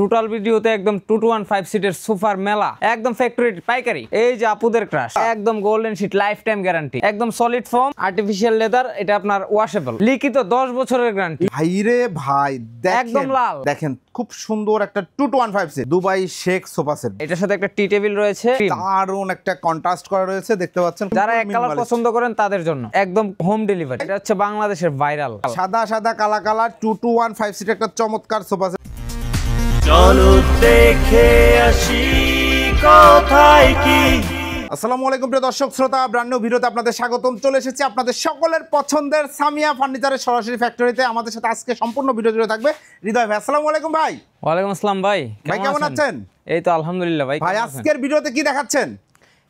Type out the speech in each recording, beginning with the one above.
Total ভিডিওতে একদম 215 সিটের সোফার মেলা, একদম ফ্যাক্টরি পাইকারি। এই যে আপুদের ক্রাশ, একদম golden sheet, life time guarantee, একদম সলিড ফোম, আর্টিফিশিয়াল লেদার, এটা আপনার ওয়াশেবল, লিখিত 10 বছরের গ্যারান্টি। ভাইরে ভাই একদম লাল, দেখেন খুব সুন্দর একটা 2215 seat Dubai Sheikh sofa set. এটার সাথে একটা টি টেবিল রয়েছে, দারুন একটা কন্ট্রাস্ট করা রয়েছে, দেখতে পাচ্ছেন। যারা এক কালার পছন্দ করেন তাদের জন্য একদম হোম ডেলিভারি। এটা হচ্ছে বাংলাদেশের ভাইরাল সাদা সাদা কালা কালার 2215 সিট একটা চমৎকার সোফা সেট। চলো দেখে আসি কোথায় কি। আসসালামু আলাইকুম প্রিয় দর্শক শ্রোতা, ব্র্যান্ড নিউ ভিডিওতে আপনাদের স্বাগতম। চলে এসেছি আপনাদের সকলের পছন্দের সামিয়া ফার্নিচারের সরাসরি ফ্যাক্টরিতে। আমাদের সাথে আজকে সম্পূর্ণ ভিডিও জুড়ে থাকবে হৃদয় ভাই। আসসালামু আলাইকুম ভাই। ওয়ালাইকুম আসসালাম ভাই। ভাই কেমন আছেন? এই তো আলহামদুলিল্লাহ ভাই। ভাই আজকের ভিডিওতে কি দেখাচ্ছেন?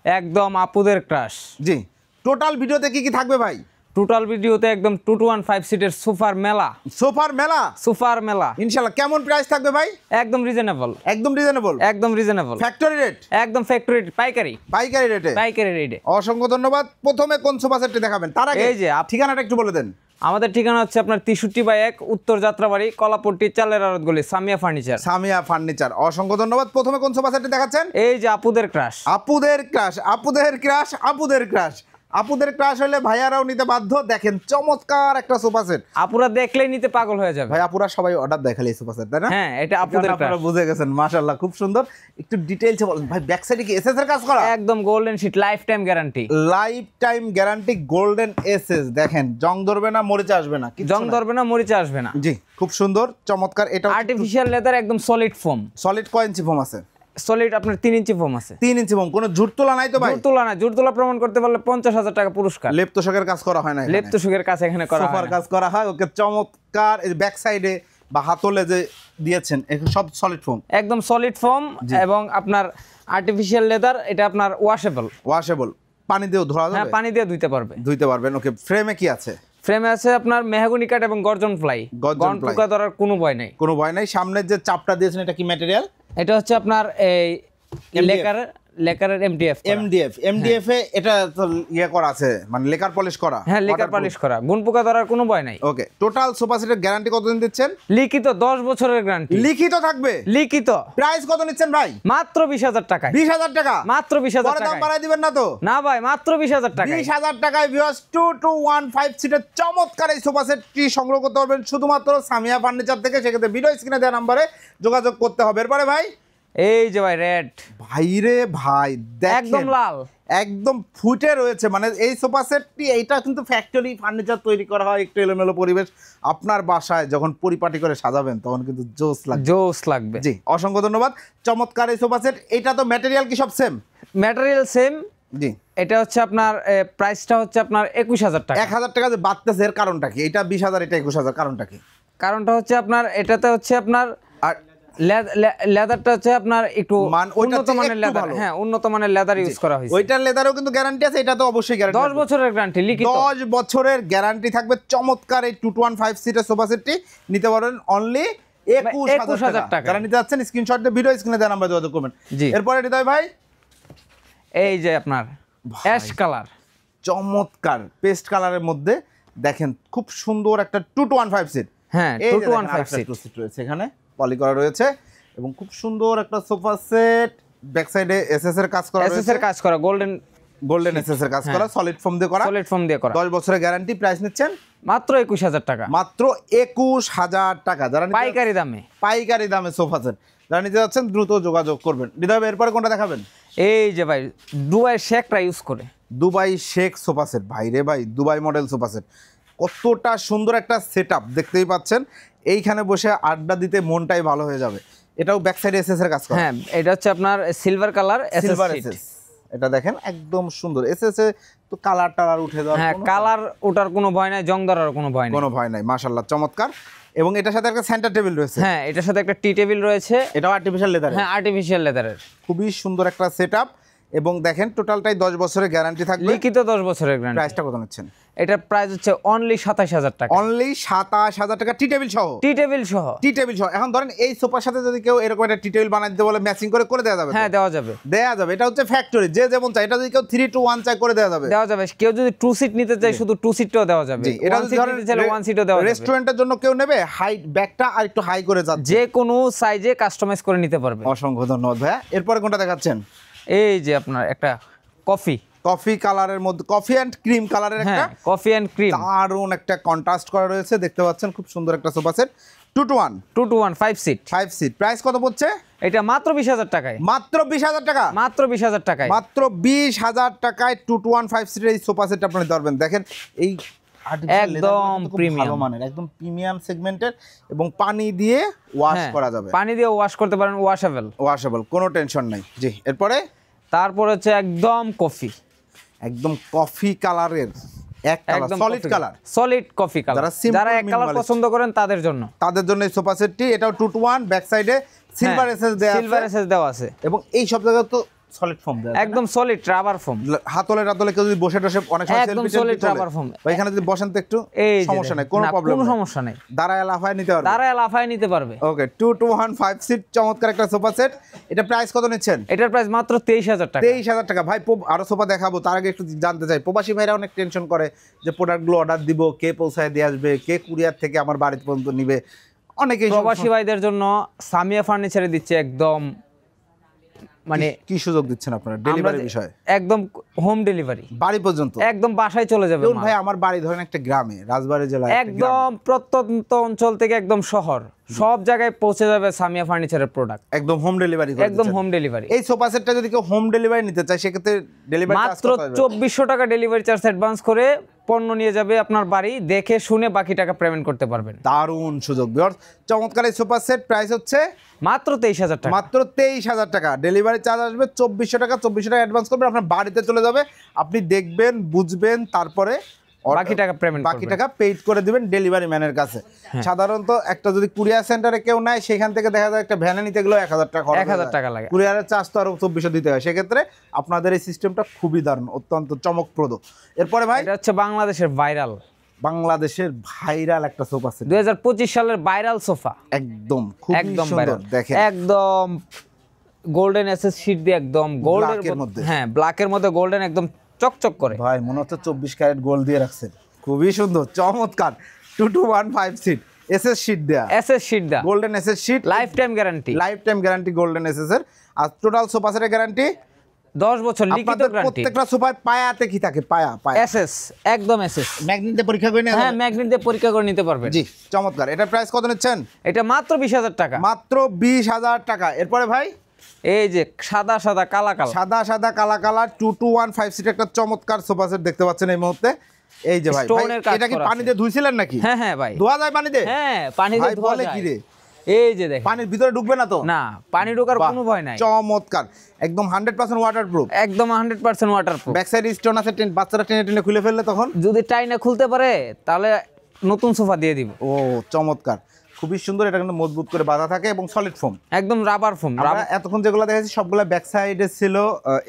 একদম আপুদের ক্রাশ। জি, টোটাল ভিডিওতে কি কি থাকবে ভাই? টোটাল ভিডিওতে একদম 215 সিটের সোফার মেলা, সোফার মেলা, সোফার মেলা ইনশাআল্লাহ। কেমন প্রাইস থাকবে ভাই? একদম রিজনেবল, একদম রিজনেবল, একদম রিজনেবল, ফ্যাক্টরি রেট, একদম ফ্যাক্টরি পাইকারি, পাইকারি রেটে, পাইকারি রেটে। অসংখ্য ধন্যবাদ। প্রথমে কোন সোফা সেটটি দেখাবেন? তার আগে এই যে ঠিকানাটা একটু বলে দেন। আমাদের ঠিকানা হচ্ছে আপনার 63/1 উত্তর যাত্রাবাড়ি, কলাপট্টি, চালের আড়ত গলি, সামিয়া ফার্নিচার। সামিয়া ফার্নিচার, অসংখ্য ধন্যবাদ। প্রথমে কোন সোফা সেটটি দেখাচ্ছেন? এই যে আপুদের ক্রাশ, আপুদের ক্রাশ, আপুদের ক্রাশ, আপুদের ক্রাশ, আপুদের ক্রাশ হলে ভাইয়ারাও নিতে বাধ্য। দেখেন চমৎকার একটা সোফা সেট, আপুরা দেখলেই নিতে পাগল হয়ে যাবে। ভাই আপুরা সবাই অর্ডার দেখালে এই সোফা সেট, তাই না? হ্যাঁ, এটা আপুদের আপনারা ক্রাশ। বুঝে গেছেন, মাশাআল্লাহ খুব সুন্দর। একটু ডিটেইলসে বলেন ভাই, ব্যাক সাইডে কি এসএস এর কাজ করা? একদম golden sheet, life time guarantee, life time guarantee, golden SS. দেখেন জং ধরবে না, মরিচা আসবে না, জং ধরবে না, মরিচা আসবে না। জি, খুব সুন্দর চমৎকার। এটা আর্টিফিশিয়াল লেদার, একদম সলিড ফোম। সলিড কয় ইঞ্চি ফোম আছে? সলিড আপনার 3 ইঞ্চি ফোম আছে। 3 ইঞ্চি ফোম। কোনো ঝুট তোলা নাই তো ভাই? জোর তোলা না, জোর তোলা প্রমাণ করতে পারলে 50,000 টাকা পুরস্কার। লেপ তোষকের কাজ করা হয় না, লেপ তোষকের কাজ এখানে করা হয় সোফার না। কাজ করা হয়। ওকে চমৎকার। এই ব্যাক সাইডে বা হাতলে যে দিয়েছেন এগুলো সব সলিড ফোম, একদম সলিড ফোম এবং আপনার আর্টিফিশিয়াল লেদার, এটা আপনার ওয়াশেবল, ওয়াশেবল, পানি দিয়েও ধোয়া হ্যাঁ যাবে, পানি দিয়ে ধুইতে পারবে, ধুইতে পারবেন। ওকে, ফ্রেমে কি আছে? ফ্রেমে আছে আপনার মেহগনি কাঠ এবং গর্জন প্লাই। গর্জন প্লাই, পোকা ধরার কোনো ভয় নেই, কোনো ভয় নাই। সামনের যে চাপটা দিয়েছেন এটা কি ম্যাটেরিয়াল? এটা হচ্ছে আপনার এই লেকারের এমডিএফ। এমডিএফ এ এটা তো ইয়ে করা আছে, মানে লেকার পলিশ করা। হ্যাঁ, লেকার পলিশ করা, গুণ পোকা ধরার কোনো ভয় নাই। ওকে, টোটাল সোফা সেটের গ্যারান্টি কতদিন দিচ্ছেন? লিখিত 10 বছরের গ্যারান্টি, লিখিত থাকবে। লিখিত। প্রাইস কত নিচ্ছেন ভাই? মাত্র 20,000 টাকায়। 20,000 টাকা? মাত্র 20,000 পরে দাম টাকায়। বাড়াই দিবেন না তো? না ভাই, মাত্র 20,000 টাকায়। 20,000 টাকায় ভিউয়ার্স 2215 সিটের চমৎকার এই সোফা সেটটি সংগ্রহ করতে পারবেন শুধুমাত্র সামিয়া ফার্নিচার থেকে। সেক্ষেত্রে ভিডিও স্ক্রিনে দেওয়া নাম্বারে যোগাযোগ করতে হবে। এরপরে ভাই, এই যে ভাই রেড, ভাইরে ভাই দেখেন একদম লাল, একদম ফুটে রয়েছে। মানে এই সোফা সেটটি, এইটা কিন্তু ফ্যাক্টরি ফার্নিচার তৈরি করা হয়, একটু এলোমেলো পরিবেশ। আপনার বাসায় যখন পরিপাটি করে সাজাবেন তখন কিন্তু জোস লাগবে, জোস লাগবে। জি, অসংখ্য ধন্যবাদ। চমৎকার এই সোফা সেট। এটা তো ম্যাটেরিয়াল কি সব সেম? Material same. জি, এটা হচ্ছে আপনার প্রাইসটা হচ্ছে আপনার 21,000 টাকা। 1,000 টাকা যে বাড়তেছে এর কারণটা কি? এটা 20,000, এটা 21,000, কারণটা কি? কারণটা হচ্ছে আপনার এটাতে হচ্ছে আপনার আর লেদারটা হচ্ছে আপনার একটু ওইটা উন্নত মানের একটু লেদার। ভালো। হ্যাঁ, উন্নত মানের লেদার ইউজ করা হয়েছে। ওইটার লেদারও কিন্তু গ্যারান্টি আছে, এটা তো অবশ্যই গ্যারান্টি। 10 বছরের গ্যারান্টি, লিখিত 10 বছরের গ্যারান্টি থাকবে। চমৎকার এই 215 সিটের সোফা সেটটি নিতে পারেন অনলি 21,000 টাকা। যারা নিতে যাচ্ছেন স্ক্রিনশট দিয়ে ভিডিও স্ক্রিনে দেওয়া নাম্বারে যোগাযোগ করবেন। জি। এরপরে হৃদয় ভাই, এই যে আপনার অ্যাশ কালার, চমৎকার পেস্ট কালারের মধ্যে দেখেন খুব সুন্দর একটা 215 সিট। হ্যাঁ, এই যে 215 দেখেন, সিট আরেকটা সিট রয়েছে এখানে, পলি করা রয়েছে এবং খুব সুন্দর একটা সোফা সেট। ব্যাক সাইডে এসএস এর কাজ করা এসএস রয়েছে, এর কাজ করা, গোল্ডেন এসএস এর কাজ করা, সলিড ফোম দিয়ে করা, সলিড ফোম দিয়ে করা। 10 বছরের গ্যারান্টি। প্রাইস নিচ্ছেন মাত্র 21,000 টাকা, মাত্র 21,000 টাকা। যারা পাইকারি দামে, পাইকারি দামে সোফা সেট যারা নিতে যাচ্ছেন দ্রুত যোগাযোগ করবেন। হৃদয় এরপরে কোনটা দেখাবেন? এই যে ভাই দুবাই শেকরা ইউজ করে, দুবাই শেখ সোফা সেট। ভাই রে ভাই, দুবাই মডেল সোফা সেট, কতটা সুন্দর একটা সেটআপ দেখতেই পাচ্ছেন। এইখানে বসে আড্ডা দিতে মনটাই ভালো হয়ে যাবে। এটাও ব্যাক সাইডে এসএস এর কাজ করা। হ্যাঁ, এটা হচ্ছে আপনার silver colour silver SS. SS, এটা দেখেন একদম সুন্দর। এসএস এ তো কালার টালার উঠে যাওয়ার হ্যাঁ, কালার ওটার কোনো ভয় নাই, জং ধরার কোনো ভয় নাই, কোনো ভয় নাই। মাশাআল্লাহ চমৎকার। এবং এটার সাথে একটা সেন্টার টেবিল রয়েছে। হ্যাঁ, এটার সাথে একটা টি টেবিল রয়েছে, এটাও আর্টিফিশিয়াল লেদার। হ্যাঁ আর্টিফিশিয়াল লেদারের। খুবই সুন্দর একটা সেটআপ। এবং দেখেন টোটালটাই 10 বছরের গ্যারান্টি থাকবে। লিখিত 10 বছরের গ্যারান্টি। প্রাইসটা কত নিচ্ছেন? এটার প্রাইস হচ্ছে অনলি 27000 টাকা। অনলি 27000 টাকা, টি টেবিল সহ। টি টেবিল সহ। টি টেবিল সহ। এখন ধরেন এই সোফার সাথে যদি কেউ এরকম একটা টি টেবিল বানাই দিতে বলে ম্যাচিং করে দেওয়া যাবে? হ্যাঁ দেওয়া যাবে। দেওয়া যাবে। এটা হচ্ছে ফ্যাক্টরি, যে যেমন চাই। এটা যদি কেউ 3 to 1 চাই করে দেওয়া যাবে? দেওয়া যাবে। কেউ যদি 2 সিট নিতে চায় শুধু 2 সিটটাও দেওয়া যাবে। এটা যদি ধরেন 1 সিটও দেওয়া যাবে। রেস্টুরেন্টের জন্য কেউ নেবে, হাইট ব্যাকটা আর একটু হাই করে যাচ্ছে, যে কোনো সাইজে কাস্টমাইজ করে নিতে পারবে। অসংখ্য ধন্যবাদ ভাইয়া। এরপরে কোনটা দেখাচ্ছেন? এই যে আপনার একটা কফি কালারের মধ্যে, কফি এন্ড ক্রিম কালারের একটা, কফি এন্ড ক্রিম, দারুন একটা কন্ট্রাস্ট করা রয়েছে, দেখতে পাচ্ছেন। খুব সুন্দর একটা sofa set, 2 to 1 5 seat. 5 seat. Price কত পড়ছে? এটা মাত্র 20000 টাকায়। মাত্র 20000 টাকা। মাত্র 20000 টাকায়। মাত্র 20000 টাকায় 2 to 1 5 সিটের এই সোফা সেট আপনি ধরবেন। দেখেন এই একদম প্রিমিয়াম, ভালো মানের, একদম প্রিমিয়াম সেগমেন্টের, এবং পানি দিয়ে ওয়াশ করা যাবে। পানি দিয়ে ওয়াশ করতে পারেন, ওয়াশেবল, কোনো টেনশন নাই। জি, এরপরে তারপর হচ্ছে একদম কফি কালারের, এক কালার, সলিড কফি কালার। যারা এক কালার পছন্দ করেন তাদের জন্য এই সোফা সেটটি। এটাও 2 to 1, ব্যাক সাইডে সিলভার এসএস দেওয়া আছে, এবং এই সব জায়গায় তো সলিড ফোম দেওয়া, একদম সলিড রাবার ফোম। হাতলে কেউ যদি বসে অনেক সময় একদম সলিড রাবার ফোম। এখানে যদি বসেন তো একটু সমস্যা নাই, কোনো সমস্যা নাই, দাঁড়ায় লাফায় নিতে পারবে। ওকে, 2 to 1 5 সিট, চমৎকার একটা সোফা সেট। এটা প্রাইস কত নিচ্ছেন? এটার প্রাইস মাত্র 23000 টাকা। 23000 টাকা। ভাই আরো সোফা দেখাবো, তার আগে একটু জানতে চাই, প্রবাসী ভাইরা অনেক টেনশন করে যে প্রোডাক্টগুলো অর্ডার দিব, কে পৌঁছায় দিয়ে আসবে, কে কুরিয়ার থেকে আমার বাড়ি পর্যন্ত নিবে। অনেকেই প্রবাসী ভাইদের জন্য সামিয়া ফার্নিচারে দিচ্ছে একদম, মানে কি সুযোগ দিচ্ছেন আপনারা ডেলিভারি বিষয়ে? একদম হোম ডেলিভারি, বাড়ি পর্যন্ত, একদম বাসায় চলে যাবে। ভাই আমার বাড়ি ধরেন একটা গ্রামে, রাজবাড়ী জেলায়, একদম প্রত্যন্ত অঞ্চল থেকে একদম শহর, সব জায়গায় পৌঁছে যাবে সামিয়া ফার্নিচারের প্রোডাক্ট, একদম হোম ডেলিভারি। একদম হোম ডেলিভারি। এই সোফা সেটটা যদি কেউ হোম ডেলিভারি নিতে চায়, সেক্ষেত্রে ডেলিভারি মাত্র 2400 টাকা ডেলিভারি চার্জ অ্যাডভান্স করে পণ্য নিয়ে যাবে আপনার বাড়ি, দেখে শুনে বাকি টাকা পেমেন্ট করতে পারবেন। দারুণ সুযোগ। চমৎকার এই সোফা সেট। প্রাইস হচ্ছে মাত্র 23000 টাকা। মাত্র 23000 টাকা। ডেলিভারি চার্জ আসবে 2400 টাকা। 2400 টাকা অ্যাডভান্স করবেন, আপনার বাড়িতে চলে যাবে, আপনি দেখবেন, বুঝবেন, তারপরে বাকি টাকা পেইড করে দিবেন ডেলিভারি ম্যানের কাছে। সাধারণত একটা যদি কুরিয়ার সেন্টারে কেউ নেয়, সেখান থেকে দেখা যায় একটা ভ্যানে নিতে গেলেও 1000 টাকা খরচ, 1000 টাকা লাগে। কুরিয়ারের চার্জ তো আরো 2400 দিতে হয়। সেক্ষেত্রে আপনাদের এই সিস্টেমটা খুবই দারুণ, অত্যন্ত চমকপ্রদ। এরপরে ভাই, এটা হচ্ছে বাংলাদেশের ভাইরাল একটা সোফা সেট, 2025 সালের ভাইরাল সোফা, একদম খুব সুন্দর। দেখেন একদম গোল্ডেন এসএস শীট দিয়ে, একদম গোল্ডের মধ্যে, হ্যাঁ ব্ল্যাকের মধ্যে গোল্ডেন, একদম চকচক করে। ভাই মনে হচ্ছে 24 ক্যারেট গোল্ড দিয়ে রাখছেন, খুবই সুন্দর, চমৎকার। 2 to 1 5 সিট, এসএস শীট দেয়া, golden SS sheet, life time guarantee golden SS এর। আর টোটাল সোফা সেটের গ্যারান্টি 10 বছর লিখিত গ্যারান্টি। প্রত্যেকটা সোফায় পায়াতে কি থাকে? পায়া এসএস, একদম এসএস। ম্যাগনেট দিয়ে পরীক্ষা করে নিতে, হ্যাঁ ম্যাগনেট দিয়ে পরীক্ষা করে নিতে পারবেন। জি, চমৎকার। এটা প্রাইস কত নিচ্ছেন? এটা মাত্র 20000 টাকা। মাত্র 20000 টাকা। এরপরে ভাই, এই যে সাদা কালা 2 to 1 5 সিট একটা চমৎকার সোফা সেট দেখতে পাচ্ছেন এই মুহূর্তে। এই যে ভাই, এটা কি পানি দিয়ে ধুইছিলেন নাকি? হ্যাঁ ভাই, ধোয়া যায় পানি দিয়ে? হ্যাঁ পানি দিয়ে ধোয়া যায়। কি রে, এই যে দেখেন, পানির ভিতরে ঢুকবে না তো? না, পানি ঢোকার কোনো ভয় নাই। চমৎকার, একদম 100% ওয়াটারপ্রুফ, একদম 100% ওয়াটারপ্রুফ। ব্যাক সাইড স্টোন আছে, বাচ্চারা টেনে খুলে ফেললে তখন যদি টাইনা খুলতে পারে তাহলে নতুন সোফা দিয়ে দিব। ও চমৎকার, খুবই সুন্দর। এটা কিন্তু মজবুত করে বাঁধা থাকে এবং সলিড ফোম, একদম রাবার ফোম। এতক্ষণ যেগুলো দেখেছি সবগুলো ব্যাক সাইডে ছিল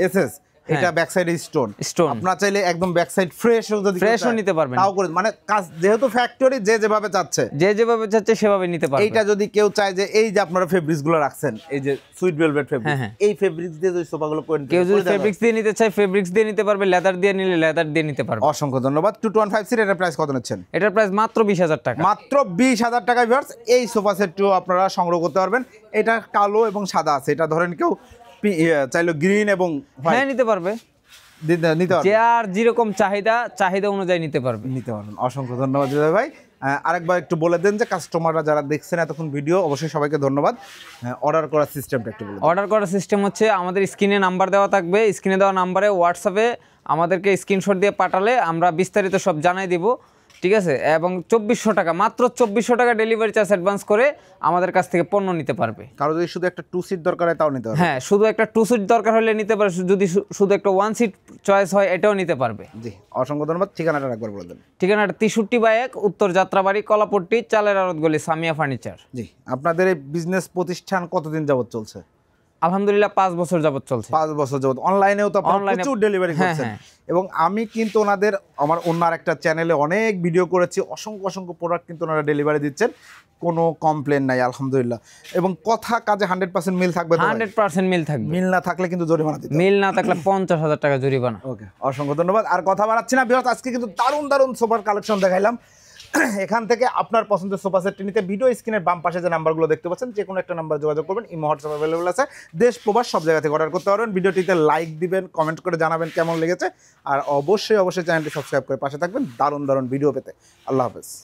এসএস, এটা ব্যাক সাইডে স্টোন। আপনারা চাইলে একদম ব্যাক সাইড ফ্রেশও নিতে পারবেন, তাও করে, মানে কাজ যেহেতু ফ্যাক্টরি, যেভাবে চাচ্ছে সেভাবে নিতে পারবে। এইটা যদি কেউ চায় যে এই যে আপনারা ফেব্রিক্স গুলো রাখছেন, এই যে সুইট ভেলভেট ফেব্রিক্স, এই ফেব্রিক্স দিয়ে যদি সোফাগুলো করে কেউ যদি ফেব্রিক্স দিয়ে নিতে চায়, ফেব্রিক্স দিয়ে নিতে পারবে, লেদার দিয়ে নিলে লেদার দিয়ে নিতে পারবে। অসংখ্য ধন্যবাদ। 2 to 1 5 সিট, এটার প্রাইস কত নিচ্ছেন? এটার প্রাইস মাত্র 20000 টাকা। মাত্র 20000 টাকা। ভিউয়ার্স, এই সোফা সেটটিও আপনারা সংগ্রহ করতে পারবেন। এটা কালো এবং সাদা আছে, এটা ধরেন কেউ চাইলে গ্রিন এবং হ্যাঁ নিতে পারবে, যার যেরকম চাহিদা অনুযায়ী নিতে পারবেন। অসংখ্য ধন্যবাদ ভাই। আরেকবার একটু বলে দেন যে কাস্টমাররা যারা দেখছেন এতক্ষণ ভিডিও, অবশ্যই সবাইকে ধন্যবাদ। অর্ডার করার সিস্টেমটা একটু বলুন। অর্ডার করার সিস্টেম হচ্ছে, আমাদের স্ক্রিনে নাম্বার দেওয়া থাকবে, স্ক্রিনে দেওয়া নাম্বারে হোয়াটসঅ্যাপে আমাদেরকে স্ক্রিনশট দিয়ে পাঠালে আমরা বিস্তারিত সব জানাই দিব, ঠিক আছে? এবং 2400 টাকা, মাত্র 2400 টাকা ডেলিভারি চার্জ অ্যাডভান্স করে আমাদের কাছ থেকে পণ্য নিতে পারবে। কারো যদি শুধু একটা 2 সিট দরকার হয় তাও নিতে পারবে? হ্যাঁ, শুধু একটা 2 সিট দরকার হলে নিতে পারবে, যদি শুধু একটা 1 সিট চয়েস হয় এটাও নিতে পারবে। জি, অসংখ্য ধন্যবাদ। ঠিকানাটা একবার বলে দেন। ঠিকানাটা 63/1 উত্তর যাত্রাবাড়ি, কলাপট্টি, চালের আড়ত গলি, সামিয়া ফার্নিচার। জি, আপনাদের এই বিজনেস প্রতিষ্ঠান কতদিন যাবত চলছে? আলহামদুলিল্লাহ 5 বছর যাবত চলছে। 5 বছর যাবত। অনলাইনেও তো আপনারা প্রচুর ডেলিভারি করছেন। এবং আমি কিন্তু ওনাদের আমার অন্য একটা চ্যানেলে অনেক ভিডিও করেছি, অসংখ্য প্রোডাক্ট কিন্তু ওনারা ডেলিভারি দিচ্ছেন, কোনো কমপ্লেন নাই আলহামদুলিল্লাহ। এবং কথা কাজে 100% মিল থাকবে তো? 100% মিল থাকবে। মিল না থাকলে কিন্তু জরিমানা দিতে হবে। মিল না থাকলে 50,000 টাকা জরিমানা। ওকে, অসংখ্য ধন্যবাদ। আর কথা বাড়াচ্ছি না ভিউয়ার্স, আজকে কিন্তু দারুণ সোফার কালেকশন দেখাইলাম। এখান থেকে আপনার পছন্দের সোফা সেটটি নিতে ভিডিও স্ক্রিনের বাম পাশে যে নাম্বারগুলো দেখতে পাচ্ছেন, যে কোনো একটা নাম্বার যোগাযোগ করবেন। ইমো হোয়াটসঅ্যাপ অ্যাভেলেবল আছে, দেশ প্রবাস সব জায়গা থেকে অর্ডার করতে পারবেন। ভিডিওটিতে লাইক দিবেন, কমেন্ট করে জানাবেন কেমন লেগেছে, আর অবশ্যই চ্যানেলটি সাবস্ক্রাইব করে পাশে থাকবেন দারুণ ভিডিও পেতে। আল্লাহ হাফেজ।